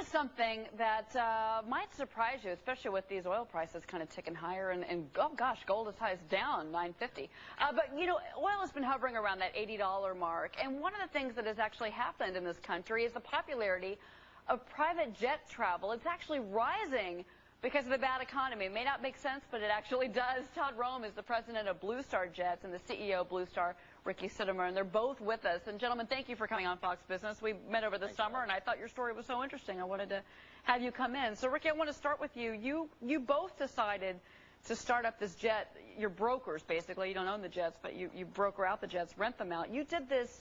is something that might surprise you, especially with these oil prices kind of ticking higher, and oh gosh, gold is high, it's down $9.50. But you know, oil has been hovering around that $80 mark, and one of the things that has actually happened in this country is the popularity of private jet travel. It's actually rising because of the bad economy. It may not make sense, but it actually does. Todd is the president of BlueStarJets and the CEO of BlueStar, Ricky Sitomer, and they're both with us. And gentlemen, thank you for coming on Fox Business. We met over the summer, and I thought your story was so interesting. I wanted to have you come in. So, Ricky, I want to start with you. You both decided to start up this jet. You're brokers, basically. You don't own the jets, but you broker out the jets, rent them out. You did this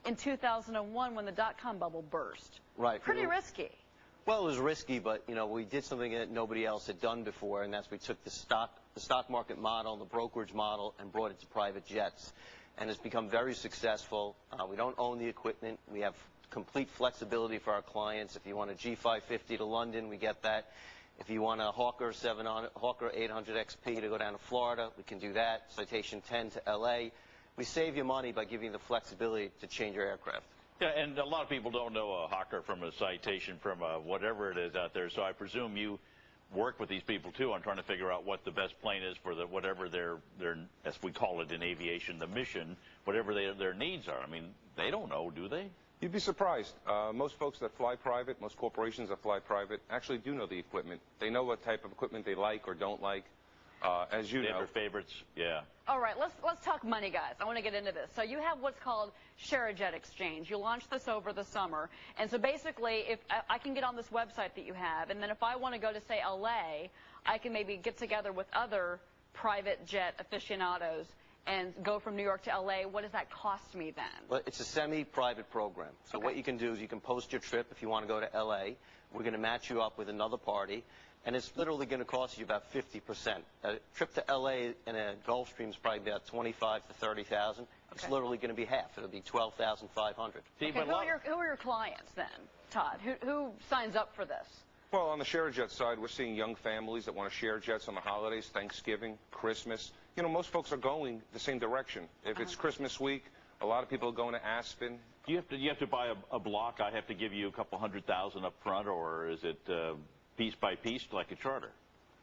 in 2001 when the dot-com bubble burst. Right. Pretty risky. Well, it was risky, but, you know, we did something that nobody else had done before, and that's we took the stock market model, the brokerage model, and brought it to private jets. And it's become very successful. We don't own the equipment. We have complete flexibility for our clients. If you want a G550 to London, we get that. If you want a Hawker 800 XP to go down to Florida, we can do that. Citation 10 to LA. We save you money by giving you the flexibility to change your aircraft. Yeah, and a lot of people don't know a Hawker from a Citation from a whatever it is out there. So I presume you work with these people too on trying to figure out what the best plane is for whatever their as we call it in aviation, the mission, whatever their needs are. I mean, they don't know, do they? You'd be surprised. Most folks that fly private, most corporations that fly private, actually do know the equipment. They know what type of equipment they like or don't like. As you know, their favorites, yeah. All right, let's talk money, guys. I want to get into this. So you have what's called Share a Jet Exchange. You launched this over the summer, and so basically, if I can get on this website that you have, and then if I want to go to say LA, I can maybe get together with other private jet aficionados and go from New York to LA. What does that cost me then? Well, it's a semi-private program. So what you can do is you can post your trip if you want to go to LA. We're going to match you up with another party. And it's literally going to cost you about 50%. A trip to LA in a Gulfstream is probably about $25,000 to $30,000. It's literally going to be half. It'll be $12,500. Okay, who are your clients then, Todd? Who signs up for this? Well, on the share jet side, we're seeing young families that want to share jets on the holidays, Thanksgiving, Christmas. You know, most folks are going the same direction. If it's Christmas week, a lot of people are going to Aspen. Do you have to buy a block? I have to give you a couple $100,000 up front, or is it piece by piece like a charter?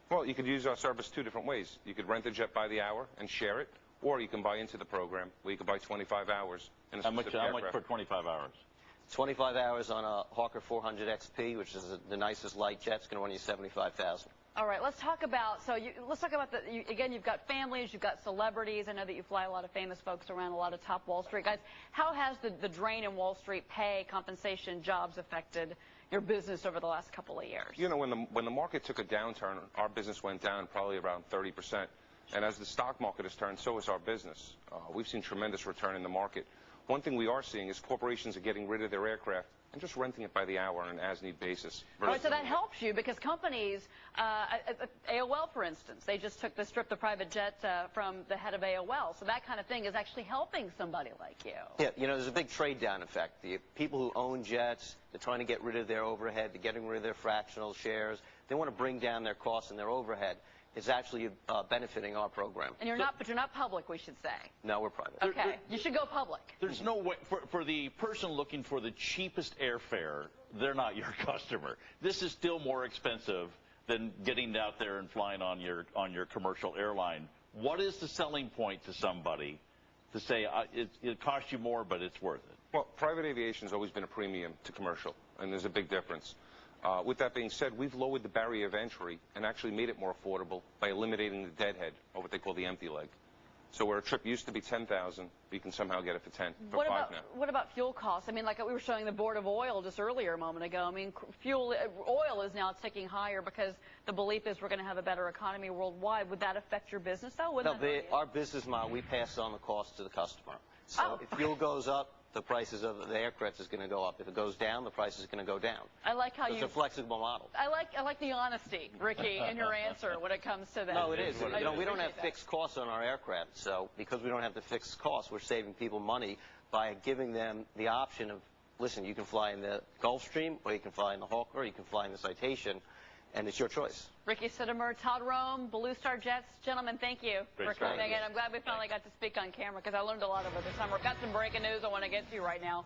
Well, you could use our service two different ways. You could rent the jet by the hour and share it, or you can buy into the program where you can buy 25 hours in a specific How much for 25 hours? 25 hours on a Hawker 400 XP, which is the nicest light jet. It's going to run you $75,000. All right, let's talk about again, you've got families, you've got celebrities. I know that you fly a lot of famous folks around, a lot of top Wall Street guys. How has the drain in Wall Street pay, compensation, jobs affected your business over the last couple of years? You know, when the market took a downturn, our business went down probably around 30%. And as the stock market has turned, so has our business. We've seen tremendous return in the market. One thing we are seeing is corporations are getting rid of their aircraft and just renting it by the hour on an as-need basis. All right, so that helps you because companies, AOL, for instance, they just took the private jet from the head of AOL. So that kind of thing is actually helping somebody like you. Yeah, you know, there's a big trade-down effect. The people who own jets, they're trying to get rid of their overhead. They're getting rid of their fractional shares. They want to bring down their costs and their overhead. It's actually benefiting our program. And but you're not public, we should say. No, we're private. Okay, you should go public. There's no way, for the person looking for the cheapest airfare, they're not your customer. This is still more expensive than getting out there and flying on your commercial airline. What is the selling point to somebody to say it costs you more, but it's worth it? Well, private aviation has always been a premium to commercial, and there's a big difference. With that being said, we've lowered the barrier of entry and actually made it more affordable by eliminating the deadhead, or what they call the empty leg. So where a trip used to be $10,000, we can somehow get it for $10, for $5 now. What about fuel costs? I mean, like we were showing the Board of Oil just earlier a moment ago. I mean, oil is now ticking higher because the belief is we're going to have a better economy worldwide. Would that affect your business, though? No, our business model, we pass on the cost to the customer. So if fuel goes up, the prices of the aircraft is going to go up. If it goes down, the price is going to go down. I like how it's a flexible model. I like the honesty, Ricky, in your answer when it comes to that. No, it is. You know, we don't have fixed costs on our aircraft, so because we don't have the fixed costs, we're saving people money by giving them the option of, listen, you can fly in the Gulfstream, or you can fly in the Hawker, or you can fly in the Citation, and it's your choice. Ricky Sitomer, Todd, BlueStarJets. Gentlemen, thank you for coming in. I'm glad we finally got to speak on camera because I learned a lot over the summer. Got some breaking news I want to get to right now.